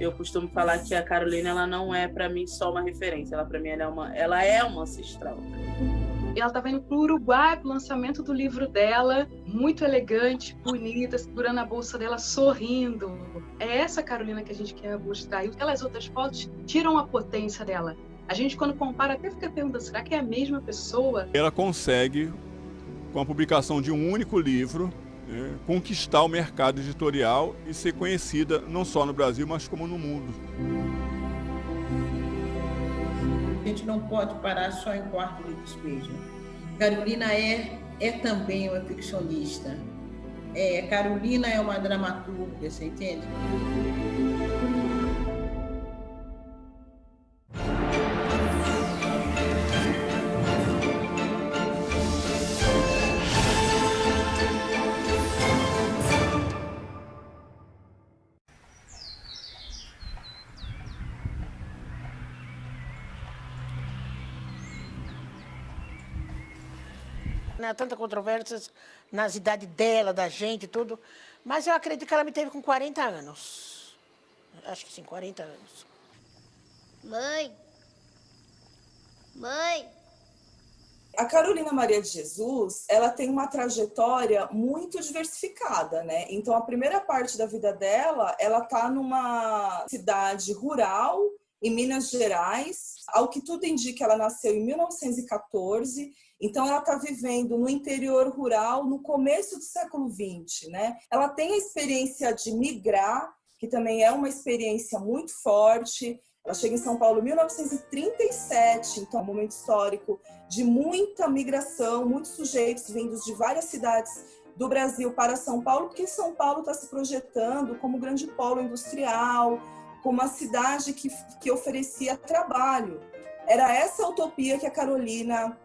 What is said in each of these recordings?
Eu costumo falar que a Carolina, ela não é para mim só uma referência, ela para mim ela é uma ancestral. Ela estava indo para o Uruguai para o lançamento do livro dela, muito elegante, bonita, segurando a bolsa dela, sorrindo. É essa Carolina que a gente quer mostrar. E aquelas outras fotos tiram a potência dela. A gente, quando compara, até fica perguntando, será que é a mesma pessoa? Ela consegue, com a publicação de um único livro, conquistar o mercado editorial e ser conhecida não só no Brasil, mas como no mundo. A gente não pode parar só em Quarto de Despejo. Carolina é também uma ficcionista. Carolina é uma dramaturga, você entende? Tanta controvérsia nas idades dela, da gente, tudo. Mas eu acredito que ela me teve com 40 anos. Acho que sim, 40 anos. Mãe! Mãe! A Carolina Maria de Jesus, ela tem uma trajetória muito diversificada, né? Então, a primeira parte da vida dela, ela tá numa cidade rural, em Minas Gerais. Ao que tudo indica, ela nasceu em 1914. Então, ela está vivendo no interior rural no começo do século XX, né? Ela tem a experiência de migrar, que também é uma experiência muito forte. Ela chega em São Paulo em 1937, então é um momento histórico de muita migração, muitos sujeitos vindos de várias cidades do Brasil para São Paulo, porque São Paulo está se projetando como grande polo industrial, como uma cidade que oferecia trabalho. Era essa utopia que a Carolina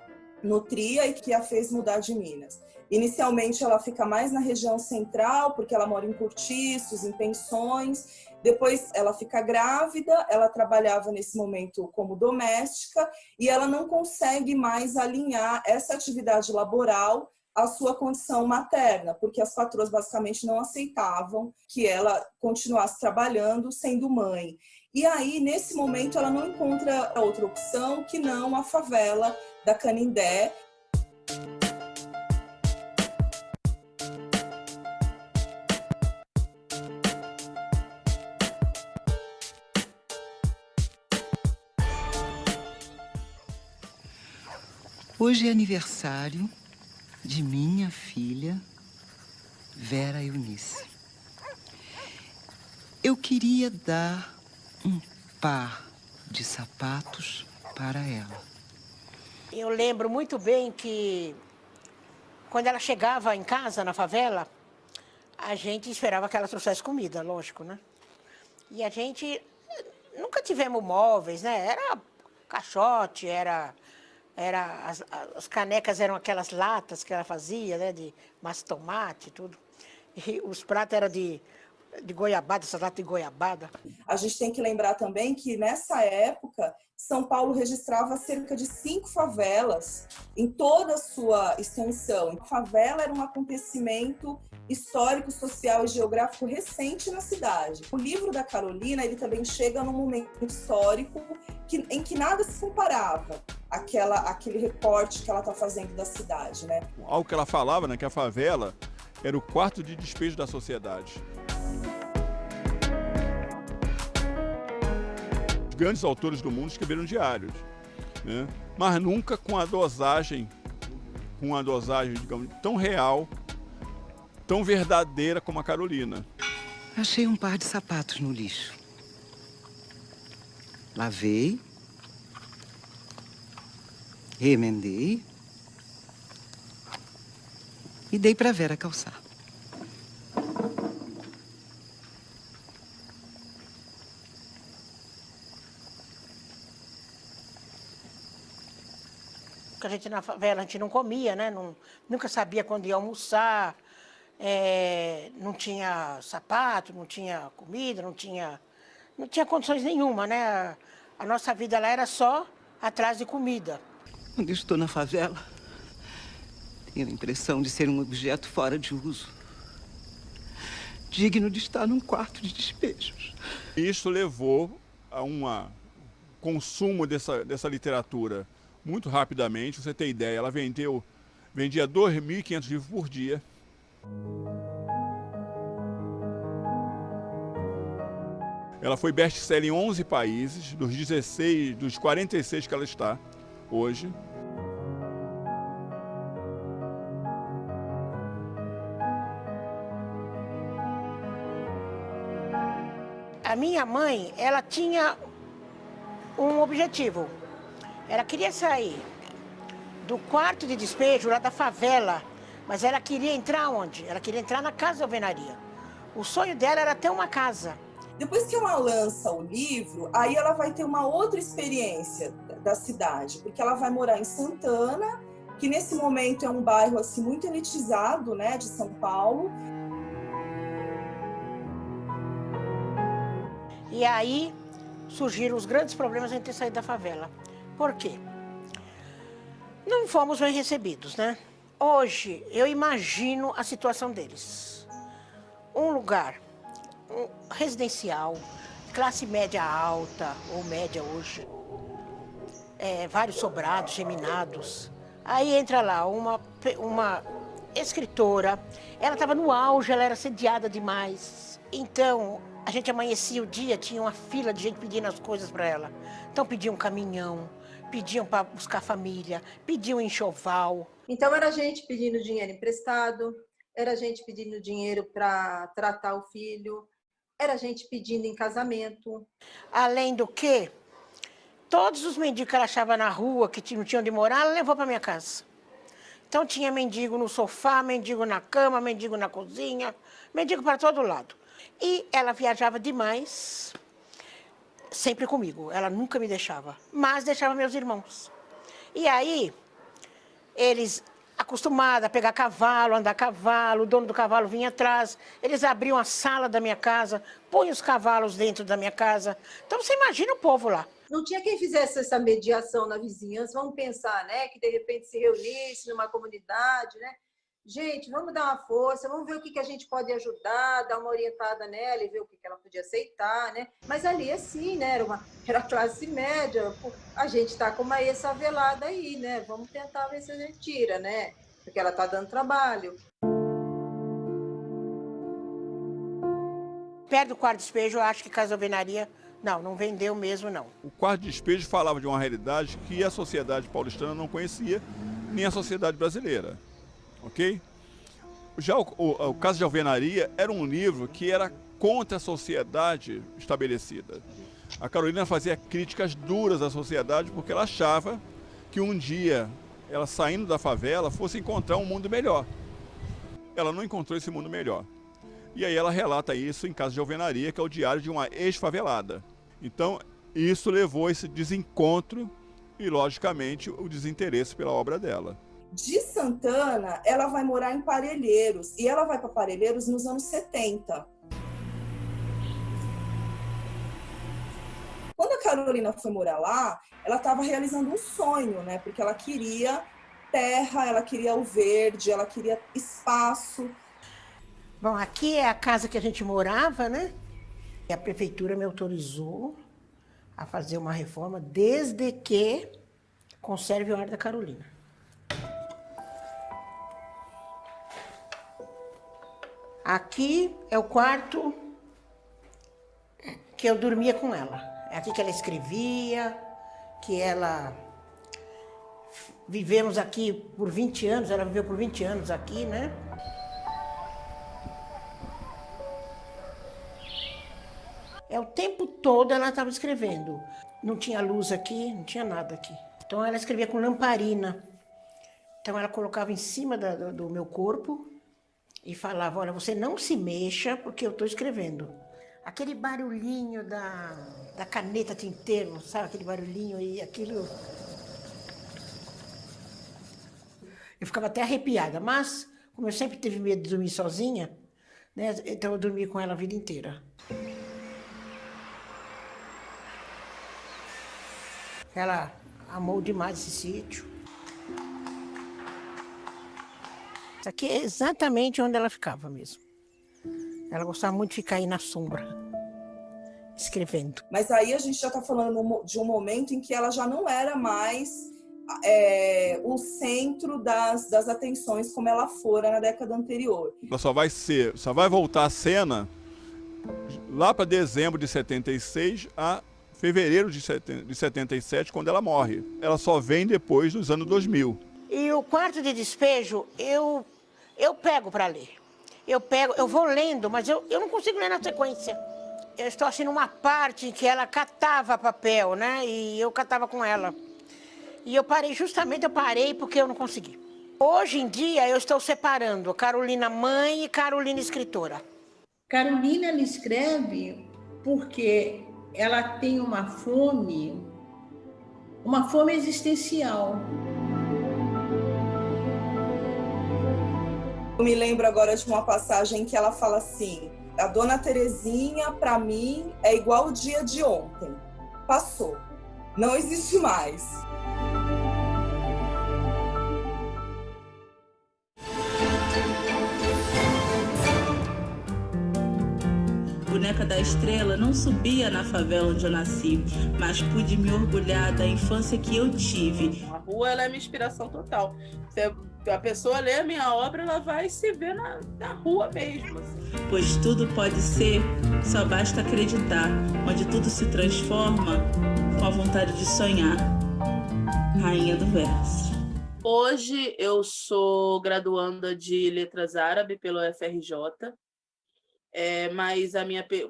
nutria e que a fez mudar de Minas. Inicialmente ela fica mais na região central, porque ela mora em cortiços, em pensões. Depois ela fica grávida, ela trabalhava nesse momento como doméstica e ela não consegue mais alinhar essa atividade laboral à sua condição materna, porque as patroas basicamente não aceitavam que ela continuasse trabalhando sendo mãe. E aí, nesse momento, ela não encontra outra opção que não a favela da Canindé. Hoje é aniversário de minha filha, Vera Eunice. Eu queria dar um par de sapatos para ela. Eu lembro muito bem que, quando ela chegava em casa, na favela, a gente esperava que ela trouxesse comida, lógico, né? E a gente nunca tivemos móveis, né? Era caixote, as canecas eram aquelas latas que ela fazia, né? De massa tomate e tudo. E os pratos eram de goiabada, essa lata de goiabada. A gente tem que lembrar também que, nessa época, São Paulo registrava cerca de 5 favelas em toda a sua extensão. A favela era um acontecimento histórico, social e geográfico recente na cidade. O livro da Carolina, ele também chega num momento histórico em que nada se comparava àquele recorte que ela está fazendo da cidade, né? Algo que ela falava, né, que a favela era o quarto de despejo da sociedade. Os grandes autores do mundo escreveram diários, né? Mas nunca com uma dosagem, digamos, tão real, tão verdadeira como a Carolina. Achei um par de sapatos no lixo. Lavei, remendei e dei para Vera calçar. Porque a gente na favela, a gente não comia, né? Nunca sabia quando ia almoçar, não tinha sapato, não tinha comida, não tinha condições nenhuma, né? A nossa vida lá era só atrás de comida. Quando eu estou na favela, tenho a impressão de ser um objeto fora de uso. De digno de estar num quarto de despejos. Isso levou a um consumo dessa literatura muito rapidamente. Pra você ter ideia, ela vendia 2.500 livros por dia. Ela foi best-seller em 11 países, dos 46 que ela está hoje. A minha mãe, ela tinha um objetivo. Ela queria sair do quarto de despejo, lá da favela, mas ela queria entrar onde? Ela queria entrar na casa de alvenaria. O sonho dela era ter uma casa. Depois que ela lança o livro, aí ela vai ter uma outra experiência da cidade, porque ela vai morar em Santana, que nesse momento é um bairro assim muito elitizado, né, de São Paulo. E aí surgiram os grandes problemas em ter saído da favela. Por quê? Não fomos bem recebidos, né? Hoje eu imagino a situação deles. Um lugar residencial, classe média alta ou média hoje, vários sobrados, geminados. Aí entra lá uma escritora, ela estava no auge, ela era assediada demais. Então, a gente amanhecia o dia, tinha uma fila de gente pedindo as coisas para ela. Então, pediam um caminhão, pediam para buscar família, pediam enxoval. Então, era gente pedindo dinheiro emprestado, era gente pedindo dinheiro para tratar o filho, era gente pedindo em casamento. Além do que, todos os mendigos que ela achava na rua, que não tinham onde morar, ela levou para minha casa. Então, tinha mendigo no sofá, mendigo na cama, mendigo na cozinha, mendigo para todo lado. E ela viajava demais, sempre comigo. Ela nunca me deixava, mas deixava meus irmãos. E aí, eles, acostumados a pegar cavalo, andar a cavalo, o dono do cavalo vinha atrás, eles abriam a sala da minha casa, punham os cavalos dentro da minha casa. Então, você imagina o povo lá. Não tinha quem fizesse essa mediação na vizinhança. Vamos pensar, né, que de repente se reunisse numa comunidade, né? Gente, vamos dar uma força, vamos ver o que a gente pode ajudar, dar uma orientada nela e ver o que ela podia aceitar, né? Mas ali, assim, né? Era classe média, a gente está com uma ex-favelada aí, né? Vamos tentar ver se a gente tira, né? Porque ela está dando trabalho. Perto do quarto de despejo, eu acho que Casa Alvenaria, não vendeu mesmo, não. O quarto de despejo falava de uma realidade que a sociedade paulistana não conhecia, nem a sociedade brasileira. Ok? Já o Casa de Alvenaria era um livro que era contra a sociedade estabelecida. A Carolina fazia críticas duras à sociedade porque ela achava que um dia, ela saindo da favela, fosse encontrar um mundo melhor. Ela não encontrou esse mundo melhor. E aí ela relata isso em Casa de Alvenaria, que é o diário de uma ex-favelada. Então, isso levou a esse desencontro e, logicamente, o desinteresse pela obra dela. De Santana, ela vai morar em Parelheiros, e ela vai para Parelheiros nos anos 70. Quando a Carolina foi morar lá, ela estava realizando um sonho, né? Porque ela queria terra, ela queria o verde, ela queria espaço. Bom, aqui é a casa que a gente morava, né? E a prefeitura me autorizou a fazer uma reforma desde que conserve o ar da Carolina. Aqui é o quarto que eu dormia com ela. É aqui que ela escrevia, que ela... Vivemos aqui por 20 anos, ela viveu por 20 anos aqui, né? O tempo todo ela estava escrevendo. Não tinha luz aqui, não tinha nada aqui. Então ela escrevia com lamparina. Então ela colocava em cima do meu corpo e falava, olha, você não se mexa porque eu estou escrevendo. Aquele barulhinho da caneta tinteiro, sabe? Aquele barulhinho e aquilo... Eu ficava até arrepiada, mas como eu sempre tive medo de dormir sozinha, né? Então eu dormi com ela a vida inteira. Ela amou demais esse sítio. Isso aqui é exatamente onde ela ficava mesmo. Ela gostava muito de ficar aí na sombra, escrevendo. Mas aí a gente já está falando de um momento em que ela já não era mais o centro das atenções como ela fora na década anterior. Ela só vai voltar à cena lá para dezembro de 76 a fevereiro de 77, quando ela morre. Ela só vem depois dos anos 2000. E o Quarto de Despejo, eu pego para ler. Eu vou lendo, mas eu não consigo ler na sequência. Eu estou assim numa parte em que ela catava papel, né? E eu catava com ela. E eu parei porque eu não consegui. Hoje em dia eu estou separando Carolina mãe e Carolina escritora. Carolina, ela escreve porque ela tem uma fome existencial. Eu me lembro agora de uma passagem que ela fala assim: a Dona Terezinha, para mim, é igual o dia de ontem. Passou. Não existe mais. Boneca da Estrela não subia na favela onde eu nasci, mas pude me orgulhar da infância que eu tive. A rua, ela é minha inspiração total. Se a pessoa lê a minha obra, ela vai se ver na rua mesmo. Assim. Pois tudo pode ser, só basta acreditar, onde tudo se transforma com a vontade de sonhar. Rainha do verso. Hoje eu sou graduanda de Letras Árabes pelo UFRJ. Mas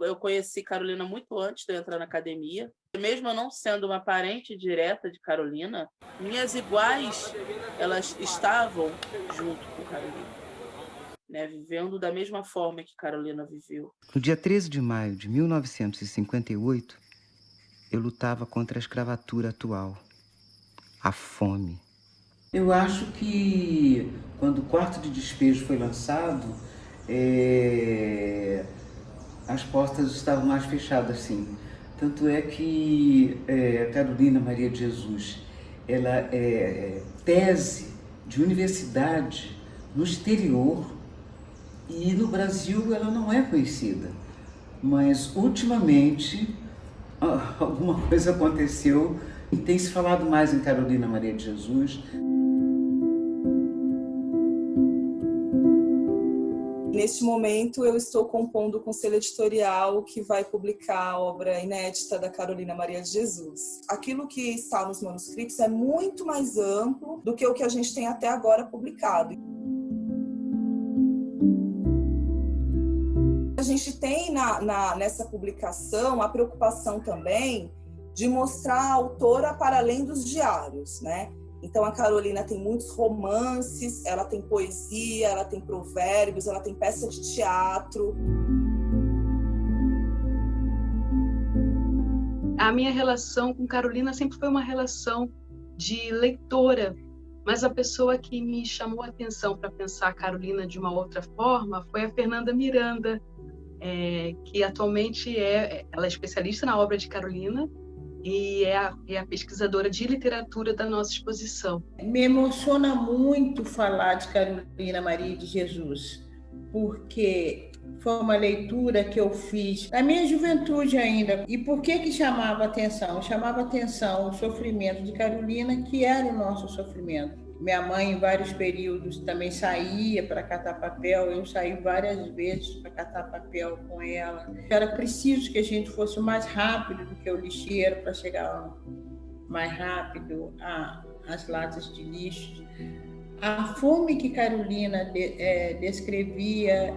eu conheci Carolina muito antes de eu entrar na academia. Mesmo eu não sendo uma parente direta de Carolina, minhas iguais, elas estavam junto com Carolina, né, vivendo da mesma forma que Carolina viveu. No dia 13 de maio de 1958, eu lutava contra a escravatura atual, a fome. Eu acho que quando o Quarto de Despejo foi lançado, as portas estavam mais fechadas, sim. Tanto é que Carolina Maria de Jesus, ela é tese de universidade no exterior e no Brasil ela não é conhecida. Mas ultimamente alguma coisa aconteceu e tem se falado mais em Carolina Maria de Jesus. Neste momento, eu estou compondo o conselho editorial que vai publicar a obra inédita da Carolina Maria de Jesus. Aquilo que está nos manuscritos é muito mais amplo do que o que a gente tem até agora publicado. A gente tem nessa publicação a preocupação também de mostrar a autora para além dos diários, né? Então, a Carolina tem muitos romances, ela tem poesia, ela tem provérbios, ela tem peça de teatro. A minha relação com Carolina sempre foi uma relação de leitora, mas a pessoa que me chamou a atenção para pensar a Carolina de uma outra forma foi a Fernanda Miranda, que atualmente ela é especialista na obra de Carolina, e é a pesquisadora de literatura da nossa exposição. Me emociona muito falar de Carolina Maria de Jesus, porque foi uma leitura que eu fiz na minha juventude ainda. E por que chamava atenção? Chamava atenção o sofrimento de Carolina, que era o nosso sofrimento. Minha mãe, em vários períodos, também saía para catar papel. Eu saí várias vezes para catar papel com ela. Era preciso que a gente fosse mais rápido do que o lixeiro para chegar mais rápido às latas de lixo. A fome que Carolina descrevia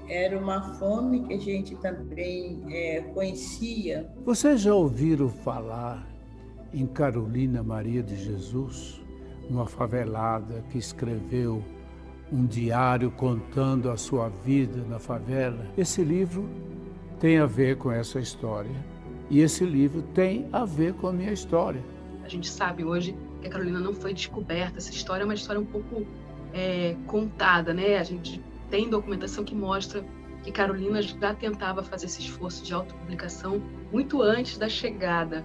era uma fome que a gente também conhecia. Vocês já ouviram falar em Carolina Maria de Jesus? Uma favelada que escreveu um diário contando a sua vida na favela. Esse livro tem a ver com essa história e esse livro tem a ver com a minha história. A gente sabe hoje que a Carolina não foi descoberta. Essa história é uma história um pouco contada, né? A gente tem documentação que mostra que Carolina já tentava fazer esse esforço de autopublicação muito antes da chegada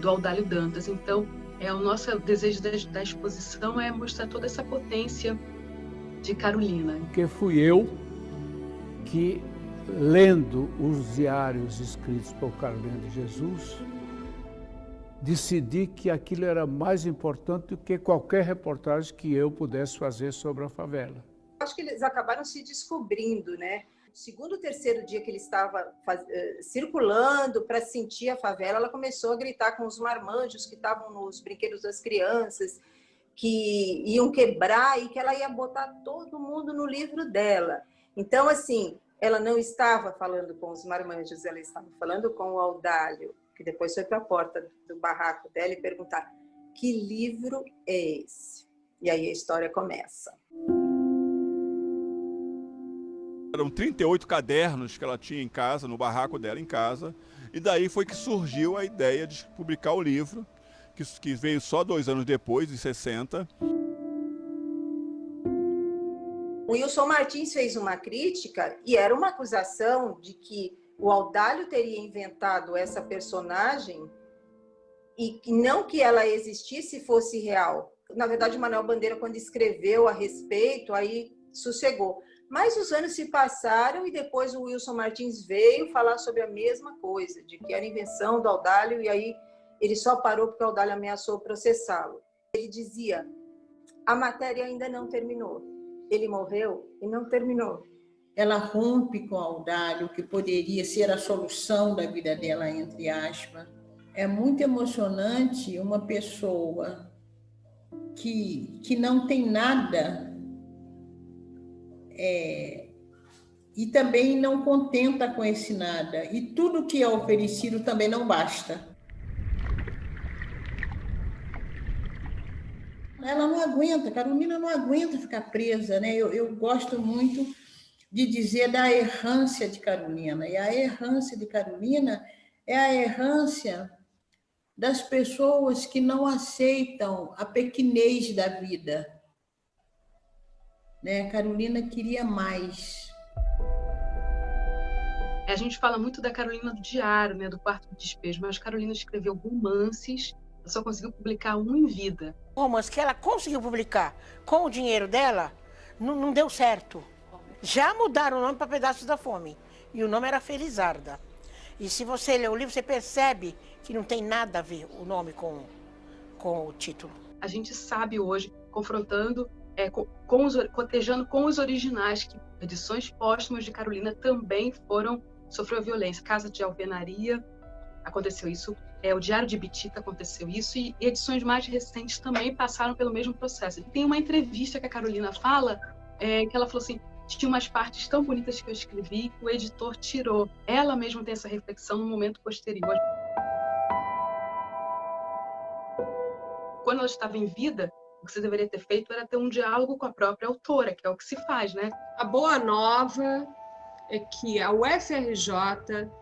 do Audálio Dantas. Então, o nosso desejo da exposição é mostrar toda essa potência de Carolina. Porque fui eu que lendo os diários escritos por Carolina de Jesus, decidi que aquilo era mais importante do que qualquer reportagem que eu pudesse fazer sobre a favela. Acho que eles acabaram se descobrindo, né? Segundo, terceiro dia que ele estava circulando para sentir a favela, ela começou a gritar com os marmanjos que estavam nos brinquedos das crianças, que iam quebrar e que ela ia botar todo mundo no livro dela. Então, assim, ela não estava falando com os marmanjos, ela estava falando com o Audálio, que depois foi para a porta do barraco dela e perguntar: que livro é esse? E aí a história começa. Eram 38 cadernos que ela tinha em casa, no barraco dela em casa, e daí foi que surgiu a ideia de publicar o livro, que veio só 2 anos depois, em 60. O Wilson Martins fez uma crítica e era uma acusação de que o Audálio teria inventado essa personagem e não que ela existisse e fosse real. Na verdade, o Manuel Bandeira, quando escreveu a respeito, aí sossegou. Mas os anos se passaram e depois o Wilson Martins veio falar sobre a mesma coisa, de que era invenção do Audálio, e aí ele só parou porque o Audálio ameaçou processá-lo. Ele dizia: a matéria ainda não terminou. Ele morreu e não terminou. Ela rompe com o Audálio, que poderia ser a solução da vida dela, entre aspas. É muito emocionante uma pessoa que não tem nada e também não contenta com esse nada. E tudo que é oferecido também não basta. Ela não aguenta, Carolina não aguenta ficar presa, né? Eu gosto muito de dizer da errância de Carolina. E a errância de Carolina é a errância das pessoas que não aceitam a pequenez da vida. Né? Carolina queria mais. A gente fala muito da Carolina do diário, né, do Quarto do Despejo, mas Carolina escreveu romances, só conseguiu publicar um em vida. O romance que ela conseguiu publicar com o dinheiro dela não deu certo. Já mudaram o nome para Pedaços da Fome. E o nome era Felizarda. E se você ler o livro, você percebe que não tem nada a ver o nome com o título. A gente sabe hoje, confrontando, cotejando com os originais, que edições póstumas de Carolina também sofreu violência. Casa de Alvenaria, aconteceu isso. O Diário de Bitita aconteceu isso. E edições mais recentes também passaram pelo mesmo processo. Tem uma entrevista que a Carolina fala, que ela falou assim: tinha umas partes tão bonitas que eu escrevi que o editor tirou. Ela mesma tem essa reflexão no momento posterior. Quando ela estava em vida, o que você deveria ter feito era ter um diálogo com a própria autora, que é o que se faz, né? A boa nova é que a UFRJ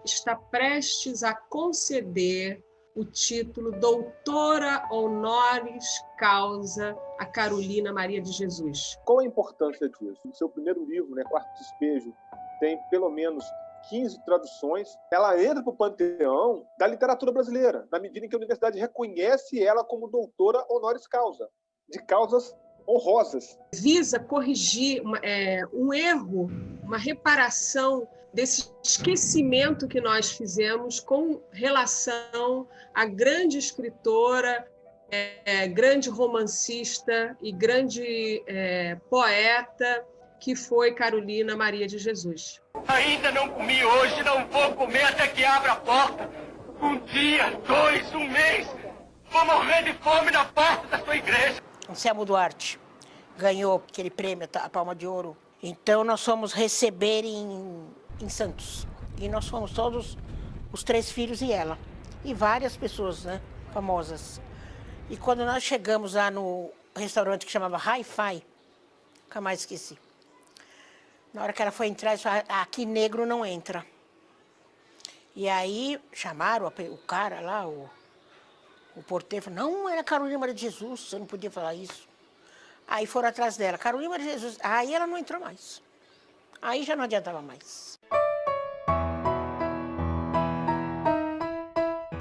está prestes a conceder o título Doutora Honoris Causa a Carolina Maria de Jesus. Qual a importância disso? O seu primeiro livro, né, Quarto Despejo, tem pelo menos 15 traduções. Ela entra para o panteão da literatura brasileira, na medida em que a universidade reconhece ela como doutora honoris causa, de causas honrosas. Visa corrigir um erro, uma reparação desse esquecimento que nós fizemos com relação à grande escritora, grande romancista e grande poeta que foi Carolina Maria de Jesus. Ainda não comi hoje, não vou comer até que abra a porta. Um dia, 2, um mês, vou morrer de fome na porta da sua igreja. Anselmo Duarte ganhou aquele prêmio, a Palma de Ouro. Então nós fomos receber em Santos. E nós fomos todos, os 3 filhos e ela. E várias pessoas, né, famosas. E quando nós chegamos lá no restaurante que chamava Hi-Fi, nunca mais esqueci. Na hora que ela foi entrar, ela falou: aqui negro não entra. E aí chamaram o cara lá, o porteiro, falou: não, era Carolina Maria de Jesus, você não podia falar isso. Aí foram atrás dela, Carolina Maria de Jesus. Aí ela não entrou mais. Aí já não adiantava mais.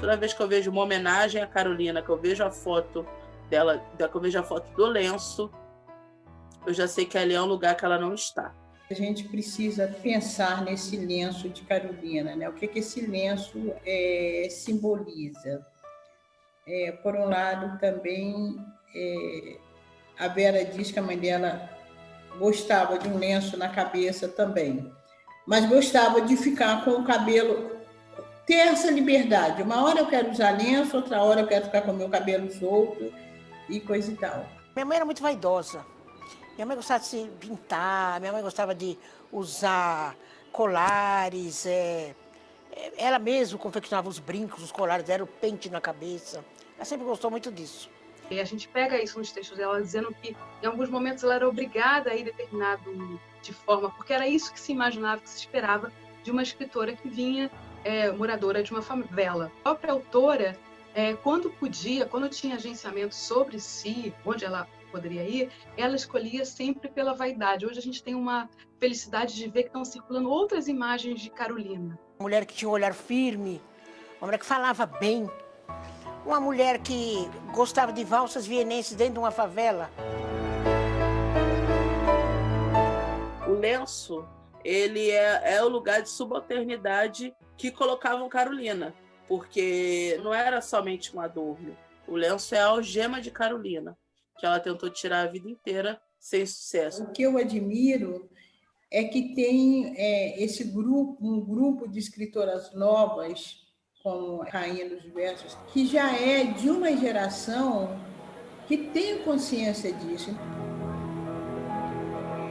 Toda vez que eu vejo uma homenagem à Carolina, que eu vejo a foto dela, que eu vejo a foto do lenço, eu já sei que ali é um lugar que ela não está. A gente precisa pensar nesse lenço de Carolina, né? O que esse lenço simboliza? Por um lado, também, a Vera diz que a mãe dela gostava de um lenço na cabeça também, mas gostava de ficar com o cabelo, ter essa liberdade. Uma hora eu quero usar lenço, outra hora eu quero ficar com o meu cabelo solto e coisa e tal. Minha mãe era muito vaidosa. Minha mãe gostava de se pintar, minha mãe gostava de usar colares, ela mesma confeccionava os brincos, os colares, era o pente na cabeça. Ela sempre gostou muito disso. E a gente pega isso nos textos dela, dizendo que em alguns momentos ela era obrigada a ir determinado de forma, porque era isso que se imaginava, que se esperava de uma escritora que vinha moradora de uma favela. A própria autora, quando podia, quando tinha agenciamento sobre si, onde ela poderia ir, ela escolhia sempre pela vaidade. Hoje a gente tem uma felicidade de ver que estão circulando outras imagens de Carolina. Uma mulher que tinha um olhar firme, uma mulher que falava bem, uma mulher que gostava de valsas vienenses dentro de uma favela. O lenço, ele é o lugar de subalternidade que colocavam Carolina, porque não era somente um adorno. O lenço é a algema de Carolina, que ela tentou tirar a vida inteira sem sucesso. O que eu admiro é que tem um grupo de escritoras novas, como Rainha dos Versos, que já é de uma geração que tem consciência disso.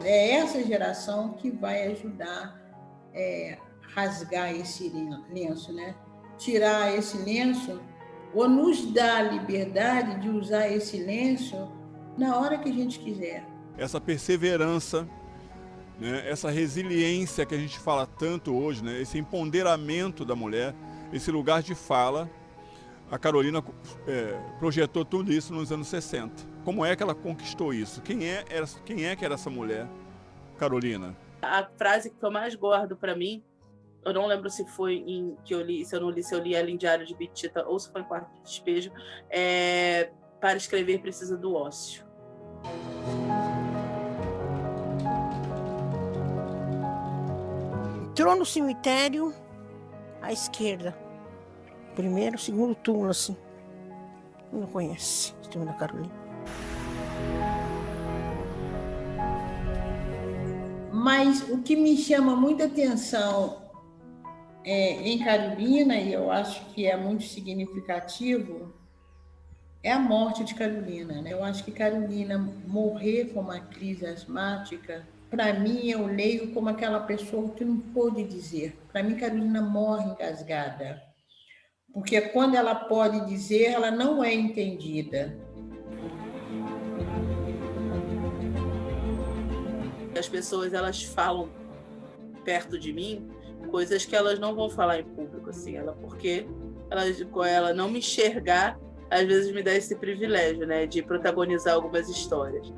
É essa geração que vai ajudar a rasgar esse lenço, né? Tirar esse lenço, ou nos dar a liberdade de usar esse lenço na hora que a gente quiser. Essa perseverança, né? Essa resiliência que a gente fala tanto hoje, né? Esse empoderamento da mulher, esse lugar de fala, a Carolina projetou tudo isso nos anos 60. Como é que ela conquistou isso? Quem é que era essa mulher, Carolina? A frase que eu mais guardo para mim, eu não lembro se foi que eu li, se eu li ela em Diário de Bitita ou se foi em Quarto de Despejo, para escrever precisa do ócio. Entrou no cemitério à esquerda. Primeiro, segundo túmulo, assim. Não conhece o túmulo da Carolina. Mas o que me chama muita atenção em Carolina, e eu acho que é muito significativo, é a morte de Carolina, né? Eu acho que Carolina morrer com uma crise asmática, para mim, eu leio como aquela pessoa que não pôde dizer. Para mim, Carolina morre engasgada. Porque quando ela pode dizer, ela não é entendida. As pessoas, elas falam perto de mim coisas que elas não vão falar em público, assim, porque ela não me enxergar, às vezes me dá esse privilégio, né, de protagonizar algumas histórias.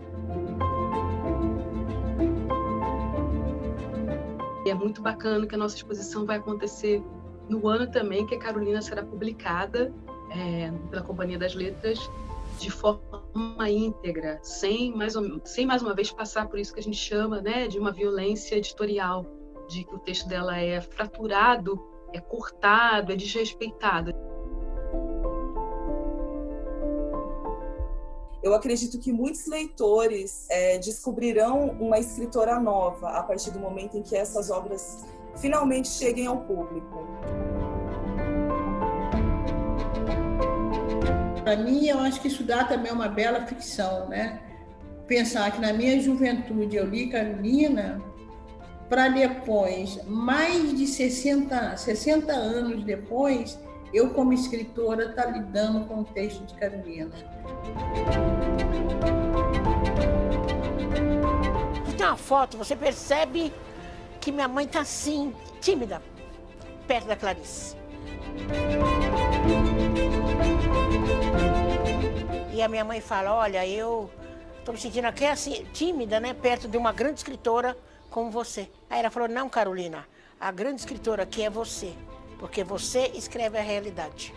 E é muito bacana que a nossa exposição vai acontecer no ano também que a Carolina será publicada pela Companhia das Letras de forma íntegra, sem mais uma vez passar por isso que a gente chama, né, de uma violência editorial, de que o texto dela é fraturado, é cortado, é desrespeitado. Eu acredito que muitos leitores descobrirão uma escritora nova a partir do momento em que essas obras finalmente cheguem ao público. Para mim, eu acho que isso dá também uma bela ficção, né? Pensar que na minha juventude eu li Carolina, para depois, mais de 60 anos depois, eu como escritora estar lidando com o texto de Carolina. Tem uma foto, você percebe que minha mãe está assim, tímida, perto da Clarice. E a minha mãe fala, olha, eu estou me sentindo aqui assim, tímida, né, perto de uma grande escritora como você. Aí ela falou, não, Carolina, a grande escritora aqui é você, porque você escreve a realidade.